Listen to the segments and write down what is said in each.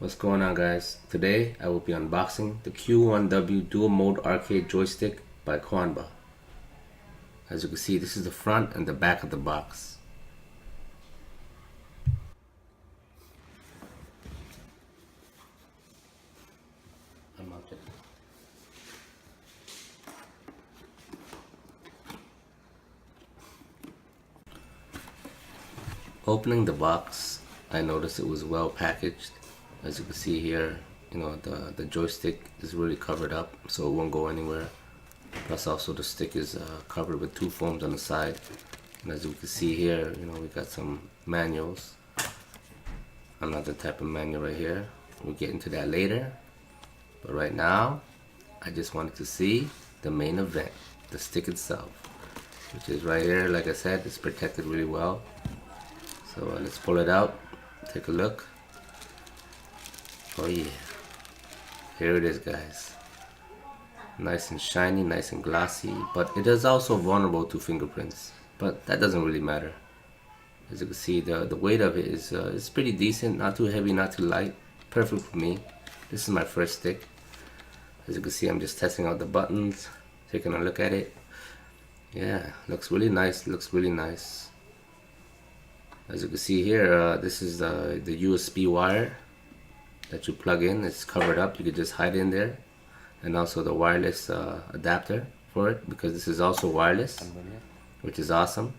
What's going on, guys? Today I will be unboxing the Q1W dual mode arcade joystick by Qanba. As you can see, this is the front and the back of the box. Unmount it. Opening the box, I noticed it was well packaged. As you can see here, the joystick is really covered up so it won't go anywhere. Plus also the stick is covered with two foams on the side. And as you can see here, we got some manuals. Another type of manual right here. We'll get into that later. But right now, I just wanted to see the main event, the stick itself, which is right here. Like I said, it's protected really well. So let's pull it out, take a look. Oh yeah, here it is, guys. Nice and shiny, nice and glossy, but it is also vulnerable to fingerprints, but that doesn't really matter. As you can see, the weight of it is pretty decent, not too heavy, not too light, perfect for me. This is my first stick. As you can see, I'm just testing out the buttons, taking a look at it. Yeah, looks really nice, looks really nice. As you can see here, this is the USB wire that you plug in. It's covered up, you could just hide in there. And also the wireless adapter for it, because this is also wireless, which is awesome.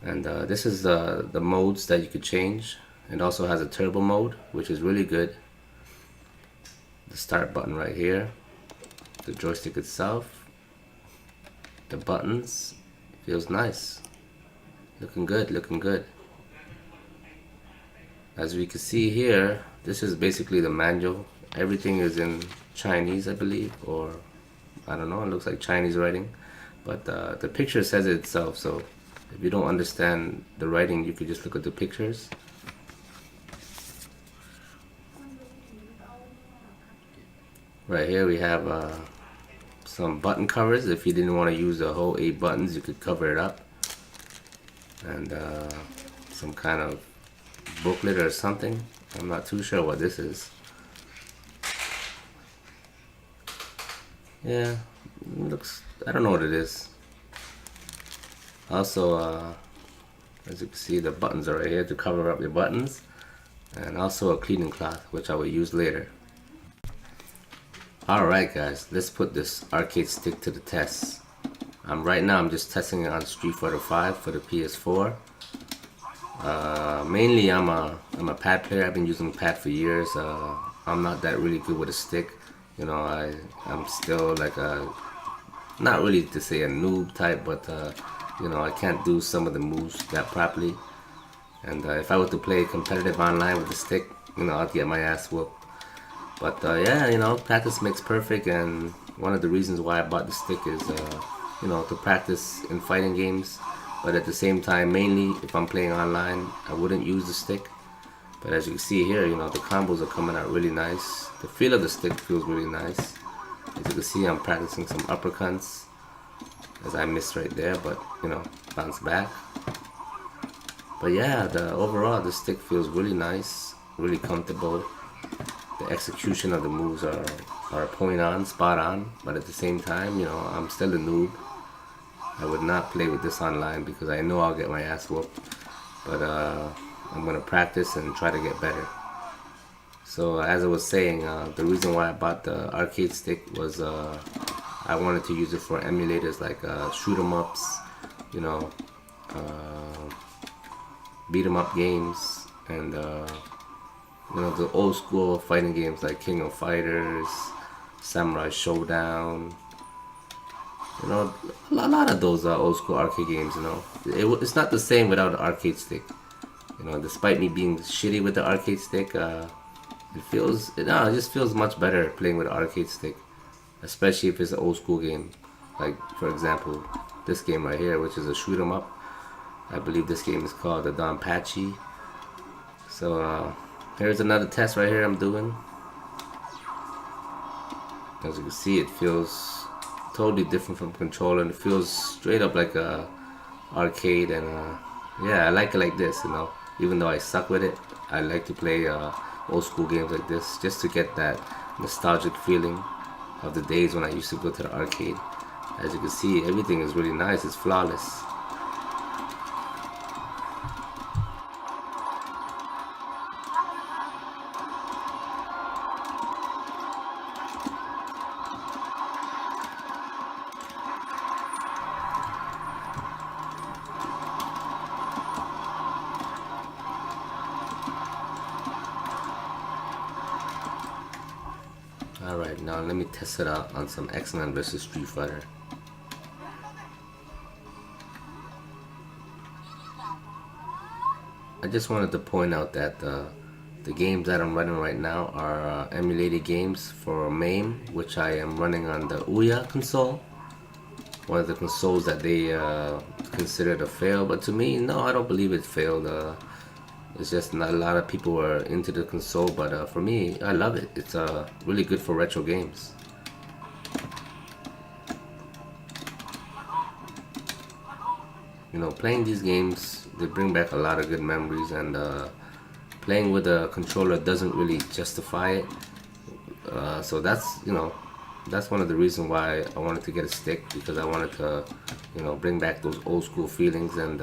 And this is the modes that you could change. It also has a turbo mode, which is really good. The start button right here, the joystick itself, the buttons, feels nice. Looking good, looking good. As we can see here, this is basically the manual. Everything is in Chinese, I believe, or I don't know, it looks like Chinese writing. But the picture says it itself, so if you don't understand the writing, you could just look at the pictures. Right here we have some button covers. If you didn't want to use the whole 8 buttons, you could cover it up. And some kind of booklet or something. I'm not too sure what this is. Yeah, it looks, I don't know what it is. Also, as you can see, the buttons are right here to cover up your buttons. And also a cleaning cloth, which I will use later. Alright guys, let's put this arcade stick to the test. Right now I'm just testing it on Street Fighter 5 for the PS4. Mainly I'm a pad player. I've been using pad for years. I'm not that really good with a stick. I'm still like not really to say a noob type, but I can't do some of the moves that properly. And if I were to play competitive online with the stick, I'd get my ass whooped. But yeah, practice makes perfect, and one of the reasons why I bought the stick is to practice in fighting games. But at the same time, mainly if I'm playing online, I wouldn't use the stick. But as you can see here, the combos are coming out really nice. The feel of the stick feels really nice. As you can see, I'm practicing some uppercuts, as I missed right there, but bounce back. But yeah, overall the stick feels really nice, really comfortable. The execution of the moves are point on, spot on, but at the same time, I'm still a noob. I would not play with this online because I know I'll get my ass whooped. But I'm gonna practice and try to get better. So as I was saying, the reason why I bought the arcade stick was I wanted to use it for emulators like shoot 'em ups, beat 'em up games, and the old school fighting games like King of Fighters, Samurai Showdown. A lot of those old school arcade games. It's not the same without the arcade stick. Despite me being shitty with the arcade stick, it just feels much better playing with an arcade stick, especially if it's an old school game. Like for example, this game right here, which is a shoot 'em up. I believe this game is called the Donpachi. So here's another test right here I'm doing. As you can see, it feels totally different from controller, and it feels straight up like a arcade. And yeah, I like it like this, even though I suck with it. I like to play old school games like this just to get that nostalgic feeling of the days when I used to go to the arcade. As you can see, everything is really nice. It's flawless. Alright, now let me test it out on some X-Men vs Street Fighter. I just wanted to point out that the games that I'm running right now are emulated games for MAME, which I am running on the Ouya console. One of the consoles that they considered a fail, but to me, no, I don't believe it failed. It's just not a lot of people were into the console, but for me, I love it. It's really good for retro games. You know, playing these games, they bring back a lot of good memories, and playing with a controller doesn't really justify it. So that's, you know, that's one of the reasons why I wanted to get a stick, because I wanted to, you know, bring back those old school feelings. And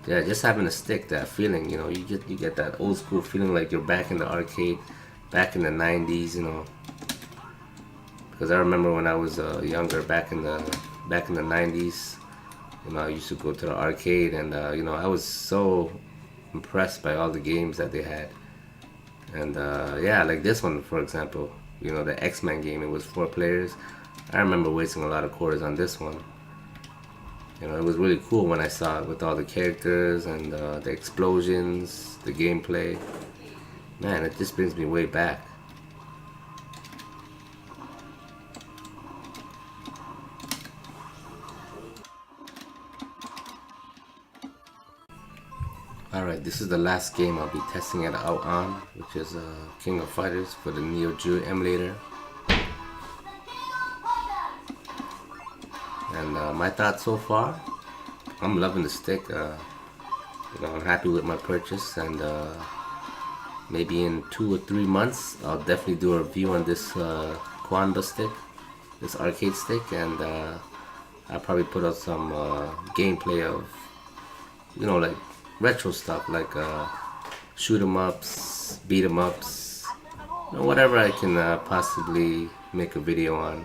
yeah, just having a stick, that feeling, you know, you get that old school feeling like you're back in the arcade, back in the 90s, you know. Because I remember when I was younger, back in the 90s, you know, I used to go to the arcade, and you know, I was so impressed by all the games that they had. And yeah, like this one, for example, you know, the X-Men game, it was 4 players. I remember wasting a lot of quarters on this one. You know, it was really cool when I saw it with all the characters and the explosions, the gameplay. Man, it just brings me way back. Alright, this is the last game I'll be testing it out on, which is King of Fighters for the Neo Geo emulator. And my thoughts so far, I'm loving the stick. You know, I'm happy with my purchase, and maybe in 2 or 3 months, I'll definitely do a review on this Qanba stick, this arcade stick, and I'll probably put out some gameplay of, you know, like retro stuff, like shoot 'em ups, beat 'em ups, you know, whatever I can possibly make a video on.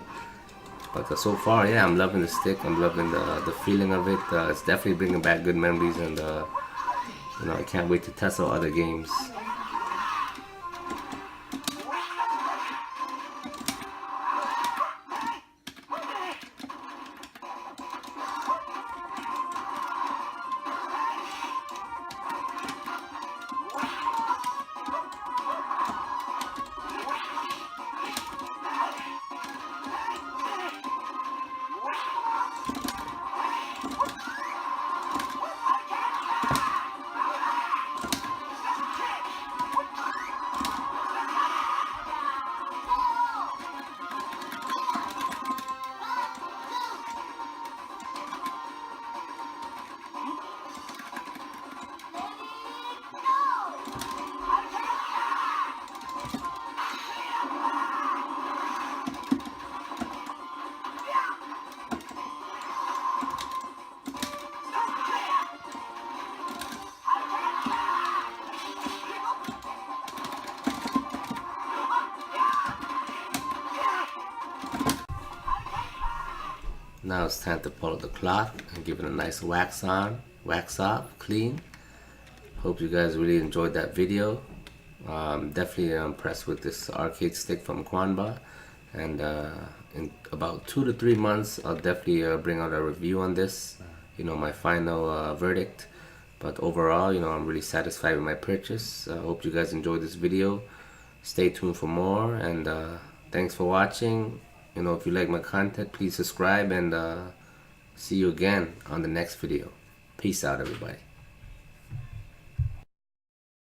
But so far, yeah, I'm loving the stick. I'm loving the feeling of it. It's definitely bringing back good memories, and you know, I can't wait to test out other games. Now it's time to pull out the cloth and give it a nice wax on, wax off, clean. Hope you guys really enjoyed that video. Definitely impressed with this arcade stick from Qanba, and in about 2 to 3 months I'll definitely bring out a review on this, you know, my final verdict. But overall, you know, I'm really satisfied with my purchase. I hope you guys enjoyed this video. Stay tuned for more, and thanks for watching. You know, if you like my content, please subscribe, and see you again on the next video. Peace out, everybody.